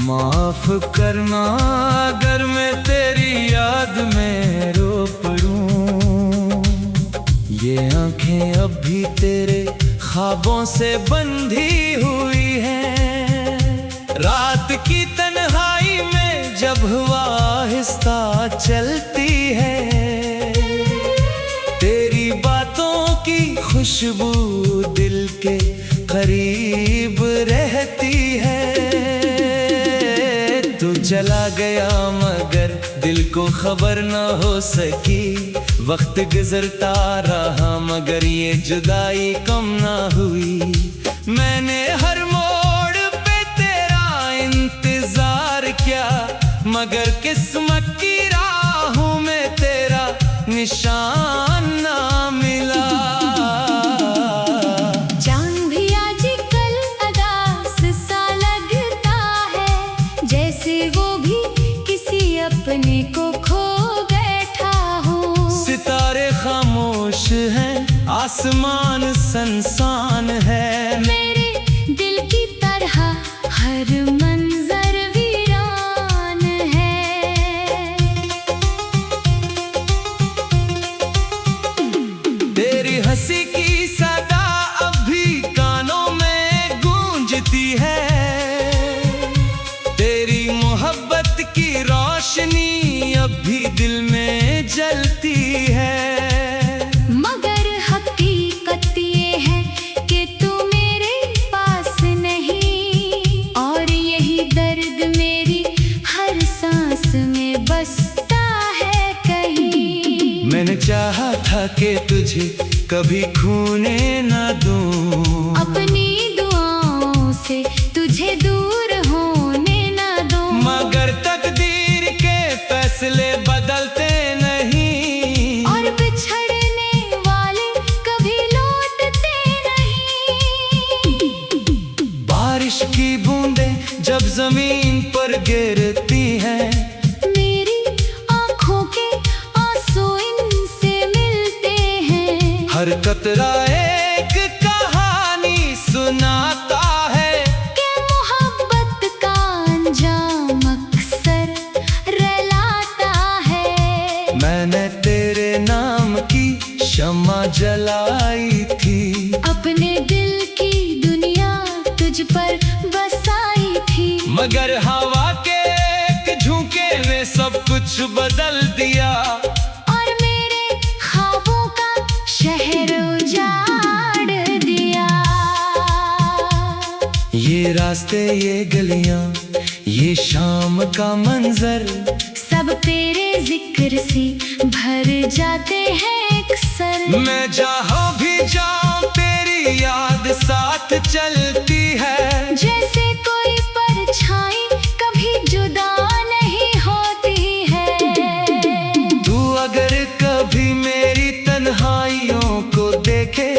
माफ करना अगर मैं तेरी याद में रो पड़ूं। ये आंखें अब भी तेरे ख्वाबों से बंधी हुई हैं। रात की तन्हाई में जब हवा आहिस्ता चलती है, तेरी बातों की खुशबू दिल के करीब रहती है। तू चला गया मगर दिल को खबर न हो सकी। वक्त गुजरता रहा मगर ये जुदाई कम ना हुई। मैंने हर मोड़ पे तेरा इंतजार किया, मगर किस्मत की राहों में तेरा निशान ना मिला। अपने को खो बैठा हूँ। सितारे खामोश हैं, आसमान सुनसान है। मेरे दिल की तरह हर मंजर वीरान है। तेरी हंसी की सदा अब भी कानों में गूंजती है। तेरी मोहब्बत की रोशनी अब भी दिल में जलती है। मगर हकीकत ये है कि तू मेरे पास नहीं, और यही दर्द मेरी हर सांस में बसता है कहीं। मैंने चाहा था कि तुझे कभी खोने ना दूं। अपनी दुआओं से तुझे दूर होने ना दूं। मगर तकदीर के फैसले बदलते नहीं, और बिछड़ने वाले कभी लौटते नहीं। बारिश की बूंदें जब जमीन पर गिरती हैं, मेरी आँखों के आंसू इनसे मिलते हैं। हर कतरा एक कहानी सुनाता है। कि मोहब्बत का अंजाम अक्सर रुलाता है। मैंने तेरे नाम की शम्मा जलाई थी। अपने दिल की दुनिया तुझ पर बसाई थी। मगर हवा के एक झोंके में सब कुछ बदल दिया। और मेरे ख्वाबों का शहर उजाड़ दिया। ये रास्ते ये गलियां ये शाम का मंजर, सब तेरे जिक्र से भर जाते हैं अक्सर। मैं जहाँ भी जाऊं तेरी याद साथ चलती है। जैसे कोई परछाई कभी जुदा नहीं होती है। तू अगर कभी मेरी तन्हाइयों को देखे,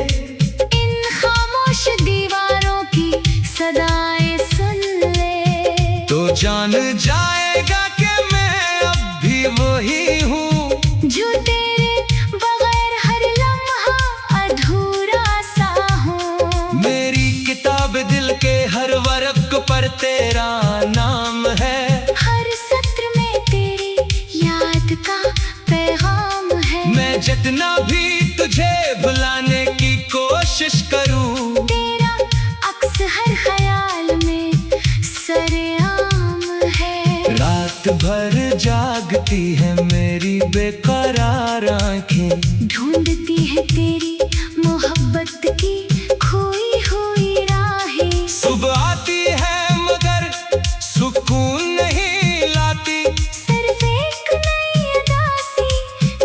इन खामोश दीवारों की सदाएं सुन ले, तो जान जाएगा कि मैं अब भी वही हूँ, जो तेरे बगैर हर लम्हा अधूरा सा हूँ। मेरी किताब दिल के हर वर्क पर तेरा नाम है। हर सत्र में तेरी याद का पैगाम है। मैं जितना भी तुझे भुलाने की कोशिश करूँ, तेरा अक्स हर ख्याल में सरेआम है। रात भर जागती है मेरी बेकरार आँखें, ढूंढती है तेरी मोहब्बत की खोई हुई राहें। सुबह आती है मगर सुकून नहीं लाती। सिर्फ एक नई उदासी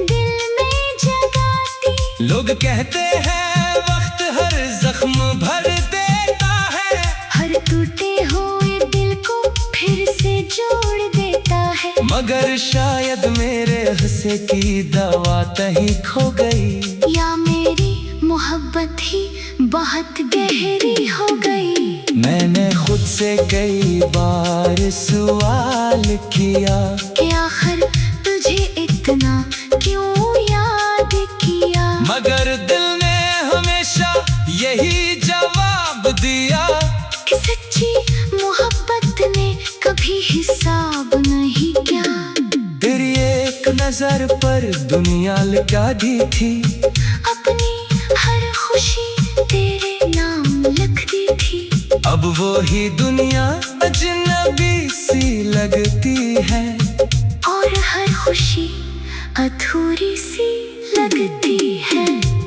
दिल में जगाती। लोग कहते हैं वक्त हर जख्म भर देता है। हर टूटे हुए दिल को फिर से जोड़ देता है। मगर शायद मेरे हंसे की दवा कहीं खो गई, या मेरी मोहब्बत मोहब्बत ही बहुत गहरी हो गई। मैंने खुद से कई बार सवाल किया कि आखिर तुझे इतना क्यों याद किया, मगर दिल ने हमेशा यही जवाब दिया कि सच्ची मोहब्बत ने कभी हिसाब नहीं किया। तेरी एक नजर पर दुनिया लगा दी थी, अपनी हर खुशी तेरे नाम लिख दी थी। अब वो ही दुनिया अजनबी सी लगती है, और हर खुशी अधूरी सी लगती है।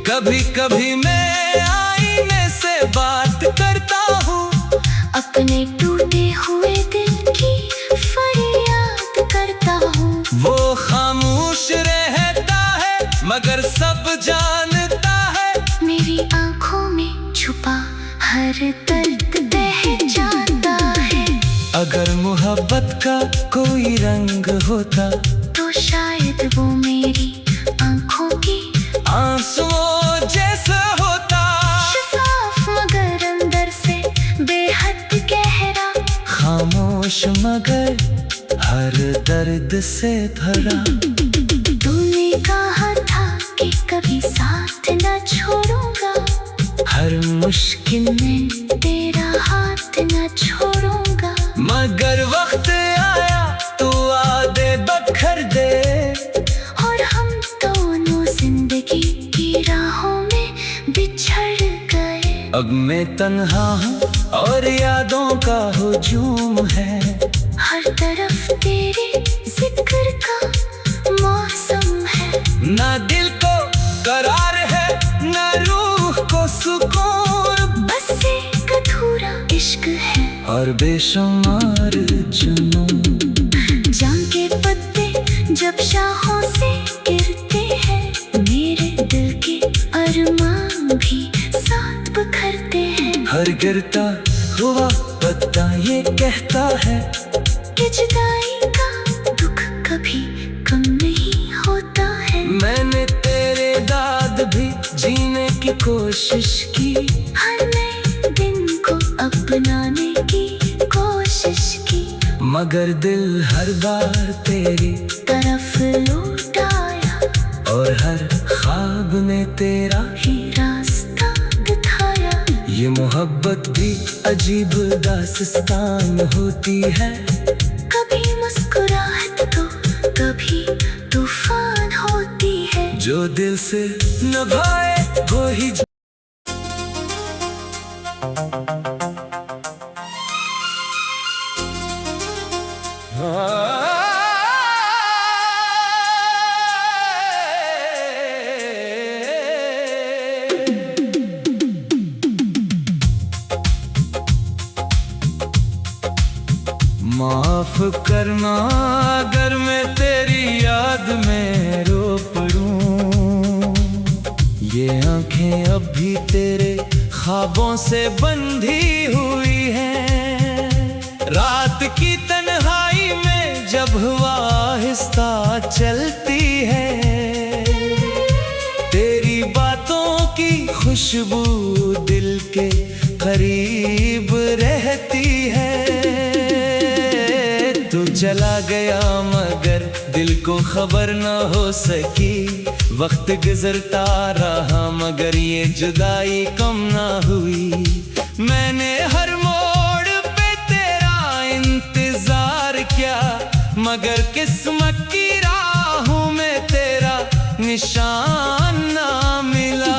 कभी कभी मैं आईने से बात करता हूँ, अपने टूटे हुए दिल की फरियाद करता हूँ। वो खामोश रहता है मगर सब जानता है, मेरी आंखों में छुपा हर दर्द बह जाता है। अगर मोहब्बत का कोई रंग होता तो शायद वो मेरी आंखों की आंसुओं जैसा होता, शफाफ मगर अंदर से बेहद गहरा, खामोश मगर हर दर्द से भरा। तूने कहा था कि कभी साथ न छोड़ूंगा, हर मुश्किल मैं तेरा हाथ न छोड़ूंगा। मगर वक्त आया तो आदे बखर दे, और हम दोनों जिंदगी की राहों में बिछड़ गए। अब मैं तन्हा हूँ और यादों का हुजूम है, हर तरफ तेरे जिक्र का मौसम है। ना दिल को करार है ना रूह को सुकून, बस एक अधूरा इश्क है और बेशुमार जुनून। जाम के पत्ते जब शाखों से गिरते हैं, मेरे दिल के अरमान भी साथ बिखरते हैं। हर गिरता हुआ पत्ता ये कहता है कि जुदाई का दुख कभी कम नहीं होता है। मैंने तेरे दाद भी जीने की कोशिश की, हर नए दिन को अपनाने की कोशिश की, मगर दिल हर बार तेरी तरफ लौट आया और हर ख्वाब ने तेरा ही रास्ता दिखाया। ये मोहब्बत भी अजीब दास्तान होती है, कभी मुस्कुराहट तो कभी तूफान होती है। जो दिल से निभाए वो ही माफ करना अगर मैं तेरी याद में रो पड़ूं, ये आंखें अब भी तेरे ख्वाबों से बंधी हुई हैं। रात की तन्हाई में जब हवा आहिस्ता चलती है, तेरी बातों की खुशबू दिल के करीब रहती है। तू चला गया मगर दिल को खबर न हो सकी, वक्त गुजरता रहा मगर ये जुदाई कम ना हुई। मैंने हर मोड़ पे तेरा इंतजार किया, मगर किस्मत की राहों में तेरा निशान ना मिला।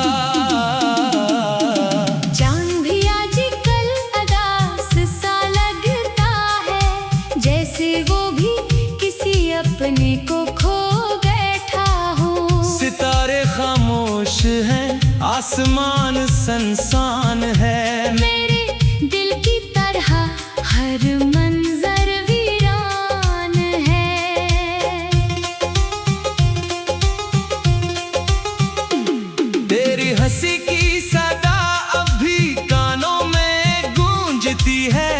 चांद भी आजकल अदास सा लगता है, जैसे वो भी किसी अपने को खो बैठा हो। सितारे खामोश हैं, आसमान सनसान है, मेरे दिल की तरह हर मंजर वीरान है। तेरी हंसी की सदा अब भी कानों में गूंजती है,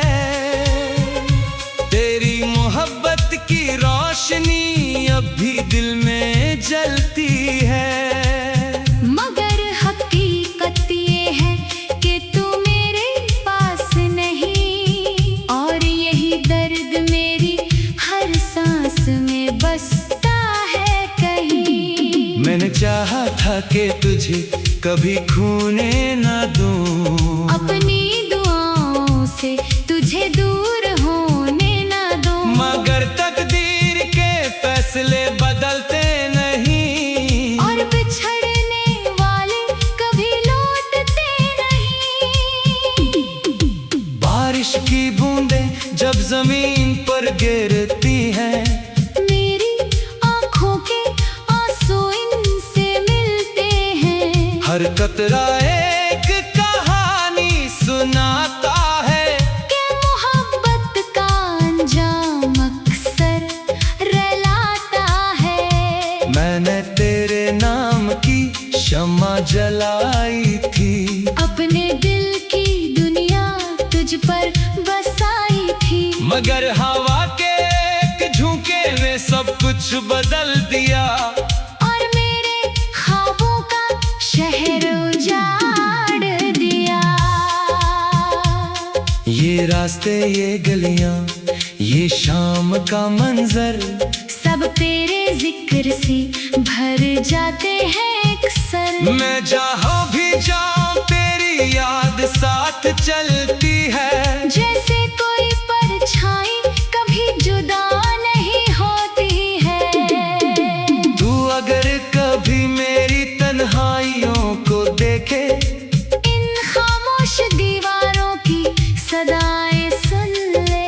तेरी मोहब्बत की रोशनी अब भी दिल में जलती है। मगर हकीकत ये कभी खूने न दूं। अपनी दुआओं से तुझे दूर होने न दूं। मगर तकदीर के फैसले बदलते नहीं, और बिछड़ने वाले कभी लौटते नहीं। बारिश की बूंदें जब जमीन पर गिरती हैं, मेरी आँखों के आंसू इनसे मिलते हैं। हर कतरा एक कहानी सुनाता है कि मोहब्बत का अंजाम अक्सर रुलाता है। मैंने तेरे नाम की शम्मा जलाई थी, अपने दिल की दुनिया तुझ पर बसाई थी। मगर हवा के एक झोंके में सब कुछ बदल दिया। और मेरे ख्वाबों का शहर उजाड़ दिया। ये रास्ते, ये गलियां, ये शाम का मंजर, सब तेरे जिक्र से भर जाते हैं अक्सर। मैं जहाँ भी जाऊं तेरी याद साथ चलती है। जैसे कोई परछाई कभी जुदा नहीं होती है। तू अगर कभी मेरी तन्हाइयों को देखे, इन खामोश दीवारों की सदाएं सुन ले,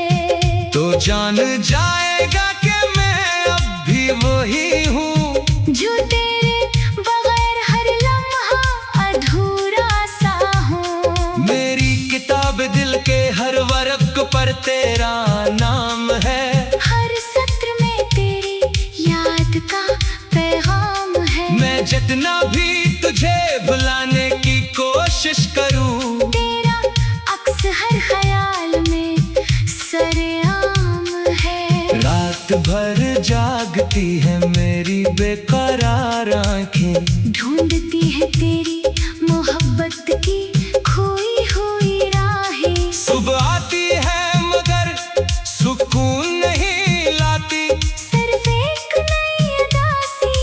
तो जान जाएगा कि मैं अब भी वही हूँ, जो तेरे बगैर हर लम्हा अधूरा सा हूँ। मेरी किताब दिल के हर वर्क पर तेरा नाम है। हर सत्र में तेरी याद का पैगाम है। मैं जितना भी तुझे भुलाने की कोशिश करूं, तेरा अक्स हर ख्याल में सरेआम है। रात भर जागती है मेरी बेकरार आंखें, ढूंढती है तेरी मोहब्बत की खोई हुई राहें। सुबह आती है मगर सुकून नहीं लाती, सिर्फ एक नई उदासी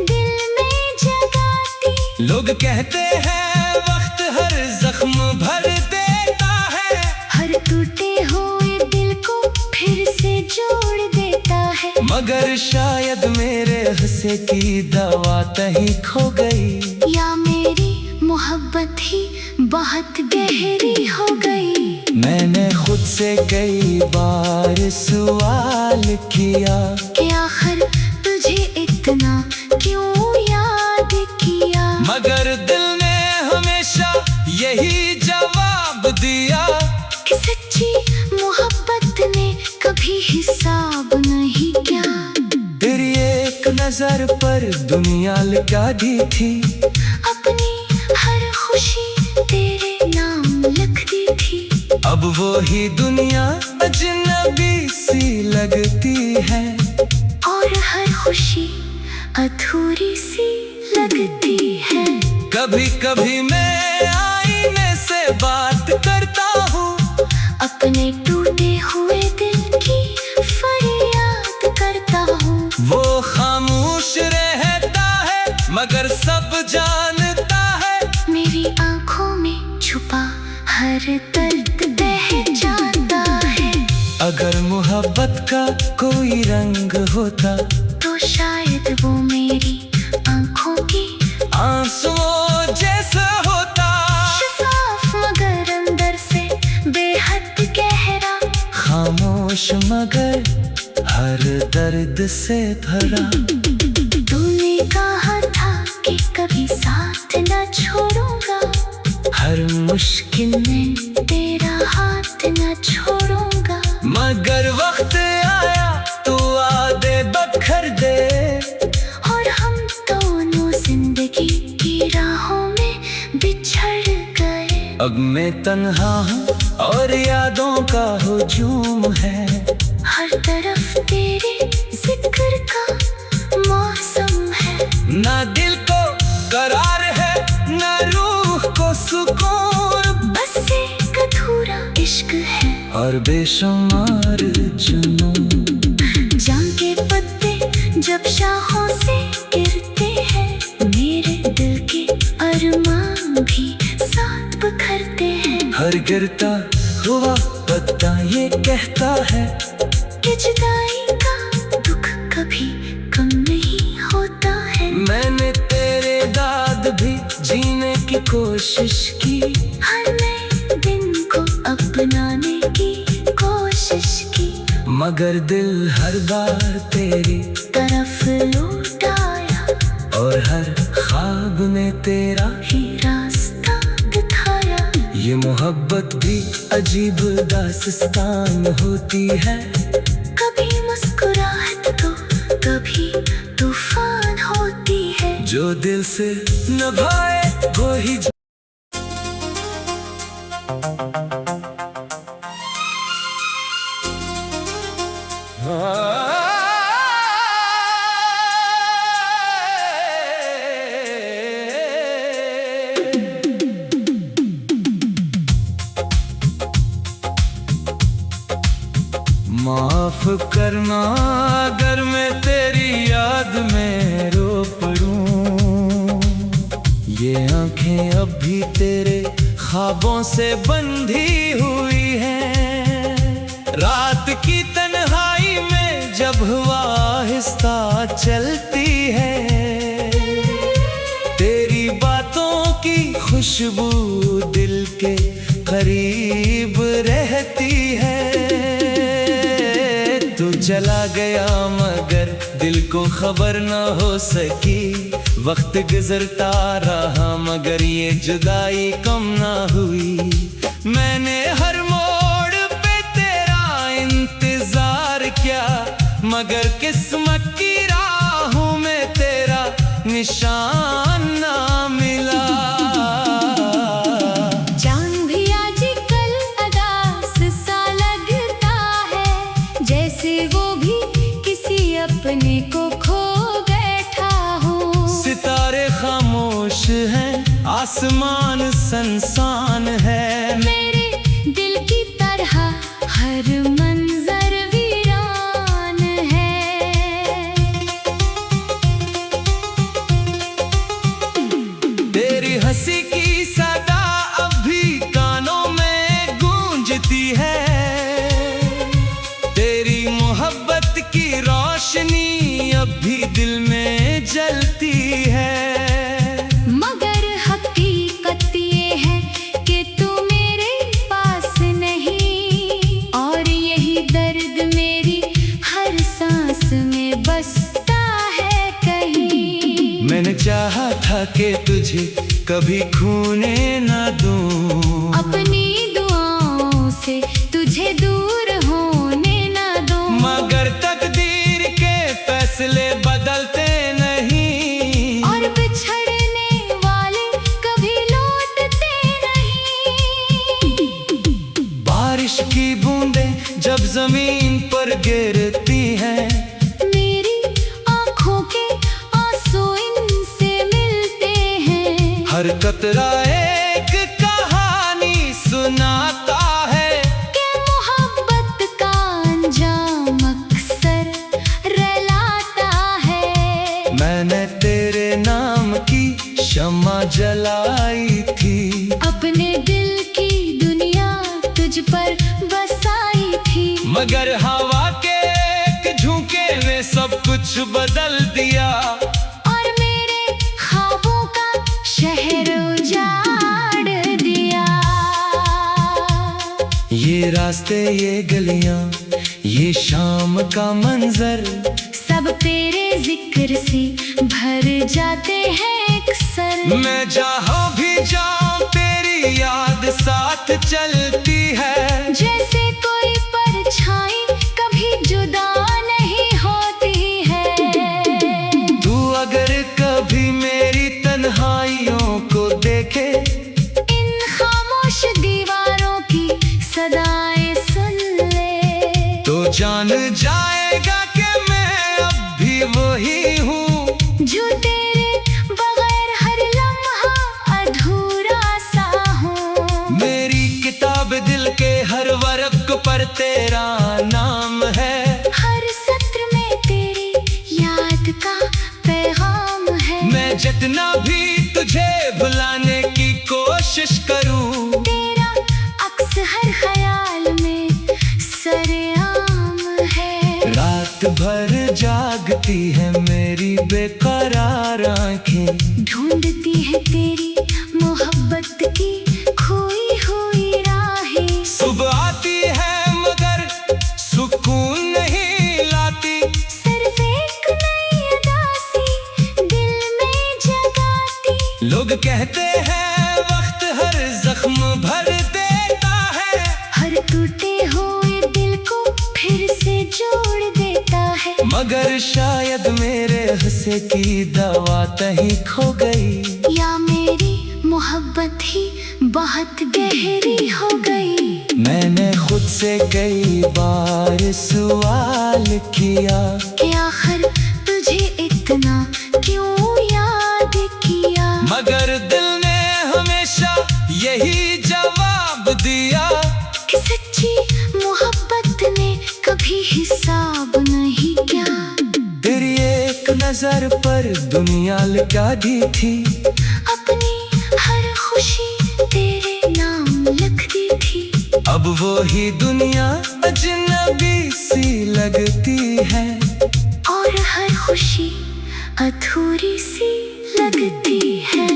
दिल में जगाती। लोग कहते हैं वक्त हर जख्म भर देता है, हर टूटे हुए दिल को फिर से जोड़ देता है। मगर शायद मेरे हंसे की दवा कहीं खो गई, या मेरी मोहब्बत ही बहुत गहरी हो गई। मैंने खुद से कई बार सवाल किया कि आखिर तुझे इतना क्यों याद किया। मगर दिल ने हमेशा यही जवाब दिया कि सच्ची मोहब्बत ने कभी हिसाब नहीं किया। तेरी एक नजर पर दुनिया लगा दी थी, अपनी हर खुशी तेरे नाम लिख दी थी। अब वो ही दुनिया अजनबी सी लगती है, और हर खुशी अधूरी सी लगती है। कभी कभी मैं आईने से बात करता हूँ, अपने टूटे हुए दिल की फरियाद करता हूँ। वो खामोश रहता है मगर सब जानता है, मेरी आंखों में छुपा हर दर्द बह जाता है। अगर मोहब्बत का कोई रंग होता, तो शायद वो मेरी आंखों की आंसुओं जैसा होता। शफाफ मगर अंदर से बेहद गहरा, खामोश मगर हर दर्द से भरा। तूने कहा था कि कभी साथ न छोड़ूंगा, हर मुश्किल मैं तेरा हाथ न छोड़ूंगा। मगर वक्त आया तो वादे बखर दे, और हम दोनों जिंदगी की राहों में बिछड़ गए। अब मैं तन्हा हूँ और यादों का हुजूम है, हर तरफ तेरे जिक्र का मौसम है। ना दिल को करार है ना रूह को सुकून, बस एक अधूरा इश्क है और बेशुमार जुनून। जाम के पत्ते जब शाखों से गिरते हैं, मेरे दिल के अरमान हर गिरता हुआ पत्ता ये कहता है कि जुदाई का दुख कभी कम नहीं होता है। मैंने तेरे दाद भी जीने की कोशिश की, हर नए दिन को अपनाने की कोशिश की, मगर दिल हर बार तेरी तरफ लौट आया और हर ख्वाब ने तेरा ही रास्ता दिखाया। ये मोहब्बत भी अजीब दास्तान होती है, कभी मुस्कुराहट तो कभी तूफान होती है। जो दिल से निभाए वो ही माफ करना अगर मैं तेरी याद में रो पड़ूं, ये आंखें अब भी तेरे ख्वाबों से बंधी हुई हैं। रात की तन्हाई में जब हवा आहिस्ता चलती है, तेरी बातों की खुशबू दिल के करीब रहती है। तू चला गया मगर दिल को खबर न हो सकी, वक्त गुजरता रहा मगर ये जुदाई कम ना हुई। मैंने हर मोड़ पे तेरा इंतजार किया, मगर किस्मत की राहों में तेरा निशान ना मिला। अपने को खो बैठा हूँ, सितारे खामोश हैं, आसमान सनसान है। मेरे दिल की तरह हर मंजर वीरान है। तेरी हंसी की सदा अब भी कानों में गूंजती है, तेरी मोहब्बत की रोशनी अब भी दिल में जलती है। मगर हकीकत ये है कि तू मेरे पास नहीं, और यही दर्द मेरी हर सांस में बसता है कहीं। मैंने चाहा था कि तुझे कभी खोने ना दूं, अपनी दुआओं से तुझे दूर होने ना दूं, मगर तकदीर के फैसले बदलते नहीं, और बिछड़ने वाले कभी लौटते नहीं। बारिश की बूंदें जब जमीन पर गिरती हैं, मेरी आँखों के आंसू इनसे मिलते हैं। हर कतरा एक कहानी सुनाता है कि मोहब्बत का अंजाम अक्सर रुलाता है। मैंने तेरे नाम की शम्मा जलाई थी, अपने दिल की दुनिया तुझ पर बसाई थी, मगर हवा के एक झोंके ने सब कुछ बदल दिया। और मेरे ख्वाबों का शहर उजाड़ दिया। ये रास्ते ये गलियां ये शाम का मंजर, सब तेरे जिक्र से भर जाते हैं अक्सर। मैं जहाँ भी जाऊँ तेरी याद साथ चलती है, जैसे कोई परछाई कभी जुदा नहीं होती है। तू अगर कभी मेरी तन्हाइयों को देखे, इन खामोश दीवारों की सदाएं सुन ले, तो जान जाएगा कि मैं अब भी वही हूँ, जो तेरे बगैर हर लम्हा अधूरा सा हूँ। मेरी किताब दिल के हर वर्क पर तेरा नाम है, हर सत्र में तेरी याद का पैगाम है। मैं जितना भी तुझे भुलाने की कोशिश करूं, तेरा भर जागती है मेरी बेकरार आंखें। ढूंढती है तेरी मोहब्बत की खोई हुई राहें। सुबह आती है मगर सुकून नहीं लाती, सिर्फ एक नई उदासी दिल में जगाती। लोग कहते हैं वक्त हर जख्म भर देता है, हर टूटे हुए दिल को फिर से जोड़ देता है। मगर शायद मेरे हंसे की दवा कहीं खो गई, या मेरी मोहब्बत ही बहुत गहरी हो गई। मैंने खुद से कई बार सवाल किया कि आखिर तुझे इतना क्यों याद किया। मगर दिल ने हमेशा यही जवाब दिया कि सच्ची मोहब्बत ने कभी हिसाब नहीं किया। तेरी एक नजर पर दुनिया लगा दी थी, अपनी हर खुशी तेरे नाम लिख दी थी। अब वो ही दुनिया अजनबी सी लगती है, और हर खुशी अधूरी सी लगती है।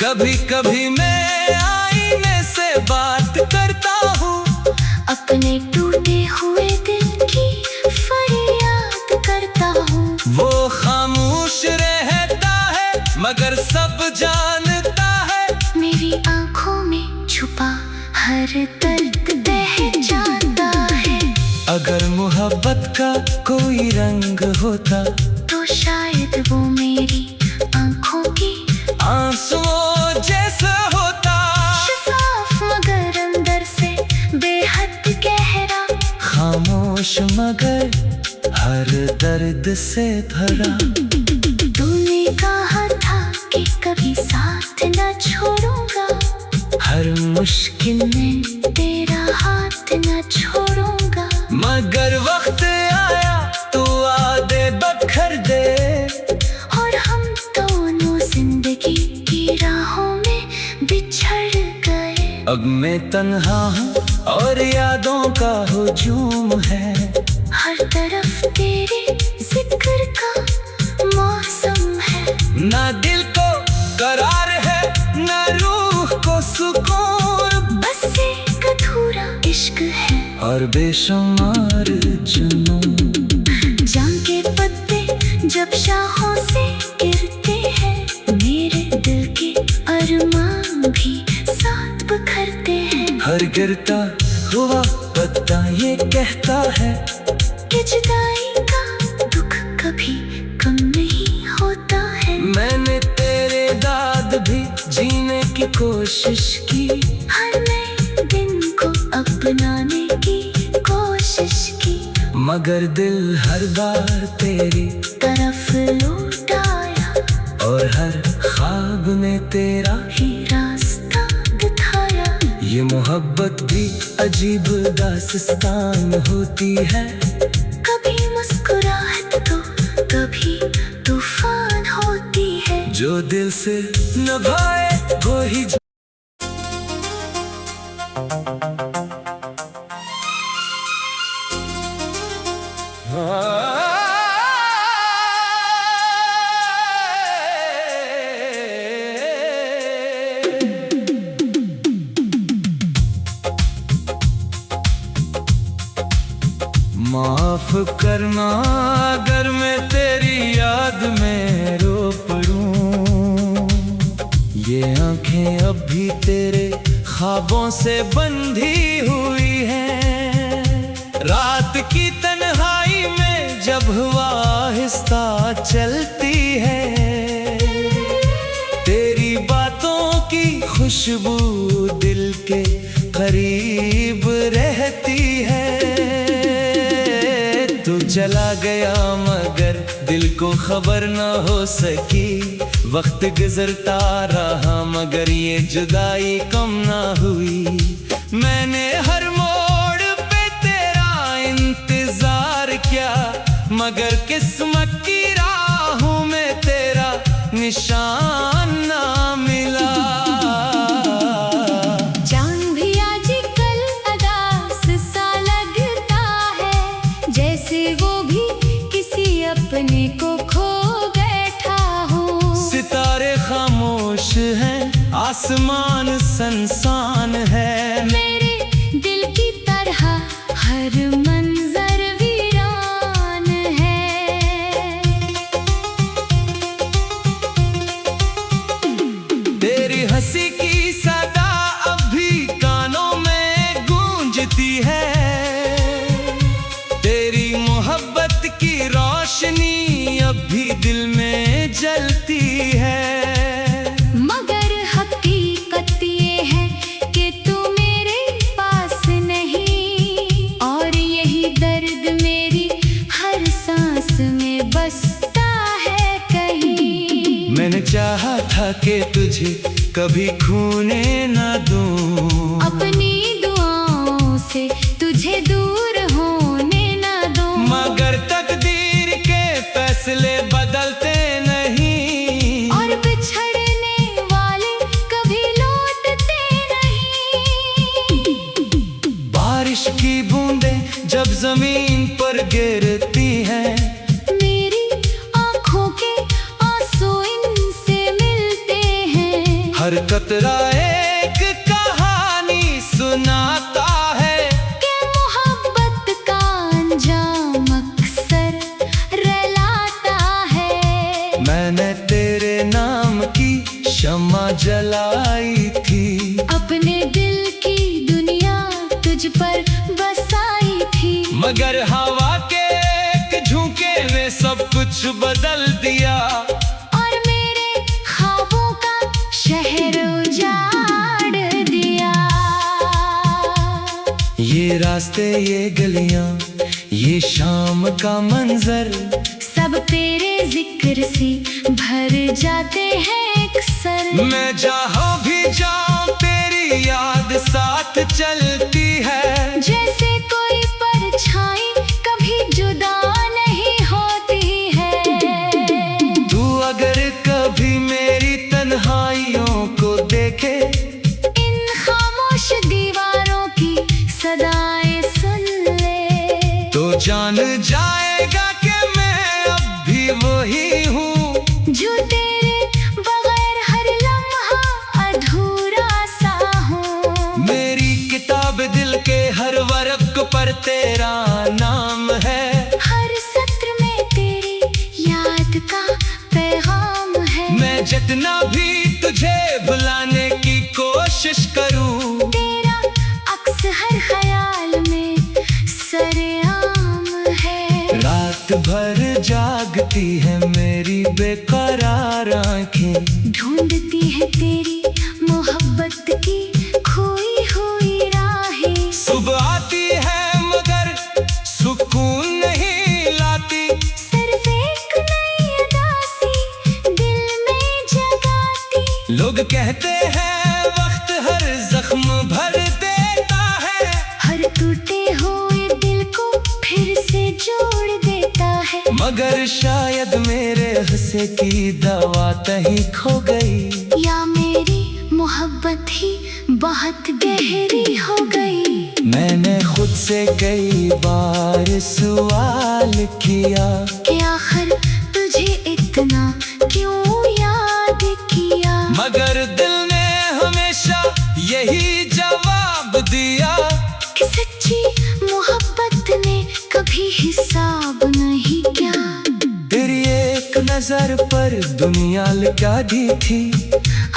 कभी कभी मैं आईने से बात करता हूँ, अपने टूटे हुए दिल की फरियाद करता हूँ। वो खामोश रहता है मगर सब जानता है, मेरी आंखों में छुपा हर दर्द पहचानता है। अगर मोहब्बत का कोई रंग होता तो शायद वो मेरी आंखों की आंसुओं जैसा होता, शफाफ मगर अंदर से बेहद गहरा। खामोश मगर हर दर्द से भरा। तूने कहा था कि कभी साथ न छोड़ूंगा, हर मुश्किल मैं तेरा हाथ न छोड़ूंगा। मगर वक्त आया तो आदे बखर दे, और हम दोनों जिंदगी की राहों में बिछड़ गए। अब मैं तन्हा हूँ और यादों का हुजूम है, हर तरफ तेरे जिक्र का मौसम है। ना दिल को करार है ना रूह को सुकून, बस एक अधूरा इश्क है और बेशुमार जुनून। जान के पत्ते जब शाखों से गिरते हैं, मेरे दिल के अरमान भी साथ बिखरते हैं। हर गिरता हुआ पत्ता ये कहता है कि जुदाई का दुख कभी कम नहीं होता है। मैंने तेरे दाद भी जीने की कोशिश की, हर नए दिन को अपनाने की कोशिश की। मगर दिल हर बार तेरी तरफ लौट आया और हर ख्वाब ने तेरा ही रास्ता दिखाया। ये मोहब्बत भी अजीब दास्तान होती है, कभी मुस्कुराहट तो कभी तूफान होती है। जो दिल से निभाए वो ही माफ करना अगर मैं तेरी याद में रो पड़ूं, ये आंखें अब भी तेरे ख्वाबों से बंधी हुई हैं। रात की तन्हाई में जब हवा आहिस्ता चलती है, तेरी बातों की खुशबू दिल के करीब रहती है। तू चला गया मगर दिल को खबर न हो सकी, वक्त गुजरता रहा मगर ये जुदाई कम ना हुई। मैंने हर मोड़ पे तेरा इंतजार किया, मगर किस्मत की राहों में तेरा निशान ना मिला। चांद भी आजकल अदास सा लगता है, जैसे वो भी किसी आसमान संसान है। मेरे दिल की तरह हर मंजर वीरान है। तेरी हंसी की सदा अब भी कानों में गूंजती है। तेरी मोहब्बत की रोशनी अब भी दिल में जलती है। मगर हकीकत ये है कि तू मेरे पास नहीं, और यही दर्द मेरी हर सांस में बसता है कहीं। मैंने चाहा था कि तुझे कभी खोने ना दूं, अपनी दुआओं से तुझे दूर होने ना दूं। मगर तकदीर के फैसले बदलते नहीं, और बिछड़ने वाले कभी लौटते नहीं। बारिश की बूंदें जब जमीन पर गिरती हैं, मेरी आँखों के आंसू इनसे मिलते हैं। हर कतरा एक कहानी सुनाता है कि मोहब्बत का अंजाम अक्सर रुलाता है। मैंने तेरे नाम की शम्मा जलाई थी, अपने दिल की दुनिया तुझ पर बसाई थी। मगर हवा के एक झोंके ने सब कुछ बदल दिया। और मेरे ख्वाबों का शहर उजाड़ दिया। ये रास्ते ये गलियां ये शाम का मंजर, सब तेरे जिक्र से भर जाते हैं अक्सर। मैं जहाँ भी जाऊं तेरी याद साथ चलती है। जैसे कोई परछाई कभी जुदा नहीं होती है। तू अगर कभी मेरी तन्हाइयों को देखे, इन खामोश दीवारों की सदाएं सुन ले, तो जान जाएगा कि मैं अब भी वही हूँ, जो तेरे बगैर हर लम्हा अधूरा सा हूँ। मेरी किताब दिल के हर वर्क पर तेरा नाम है। हर सत्र में तेरी याद का पैगाम है। मैं जितना भी तुझे भुलाने की कोशिश करूं, तेरा अक्स हर ख्याल में सरेआम है। रात भर जागती है मेरी बेकरार आंखें, ढूंढती है तेरी मोहब्बत की खोई हुई राहें। सुबह आती है मगर सुकून नहीं लाती, सिर्फ एक नई उदासी दिल में जगाती। लोग कहते हैं वक्त हर जख्म भर देता है, हर टूटे हुए दिल को फिर से जोड़ देता है। मगर शायद मेरे हंसे की दवा कहीं खो गई, या मेरी मोहब्बत ही बहुत गहरी हो गई। मैंने खुद से कई बार सवाल किया कि आखिर तुझे इतना क्यों याद किया। मगर दिल ने हमेशा यही जवाब दिया कि सच्ची मोहब्बत ने कभी हिसाब नहीं किया। तेरी एक नजर पर दुनिया लगा दी थी,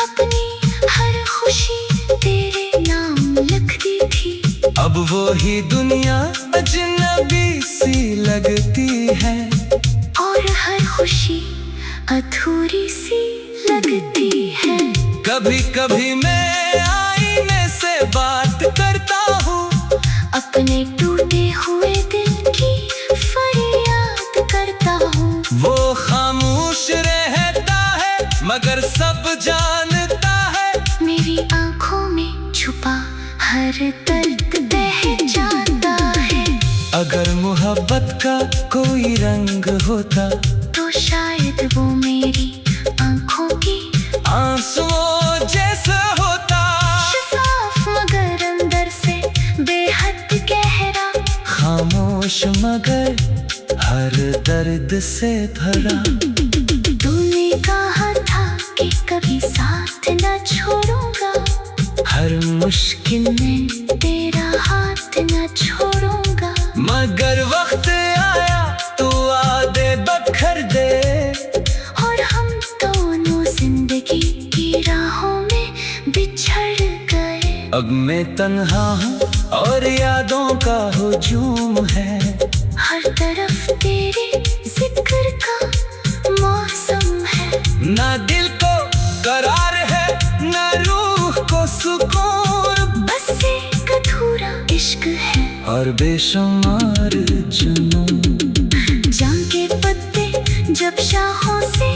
अपनी हर खुशी तेरे नाम लिख दी थी। अब वो ही दुनिया अजनबी सी लगती है, और हर खुशी अधूरी सी लगती है। कभी कभी मैं आईने से बात करता हूँ, अपने टूटे हुए दिल की फरियाद करता हूँ। वो खामोश रहता है मगर सब जानता है, मेरी आंखों में छुपा हर दर्द बह जाता है। अगर मोहब्बत का कोई रंग होता, तो शायद वो मेरी आंखों की आंसुओं जैसा होता। साफ मगर अंदर से बेहद गहरा, खामोश मगर हर दर्द से भरा। तूने कहा था कि कभी साथ न छोड़ूंगा, हर मुश्किल मैं तेरा हाथ न छोड़ूंगा। मगर वक्त आया तो आदे बखर दे, और हम दोनों जिंदगी की राहों में बिछड़ गए। अब मैं तन्हा हूँ और यादों का हुजूम है, हर तरफ तेरे जिक्र का मौसम है। ना दिल को करार है ना रूह को सुकून, बस एक अधूरा इश्क है और बेशुमार जुनून। जान के पत्ते जब शाखों से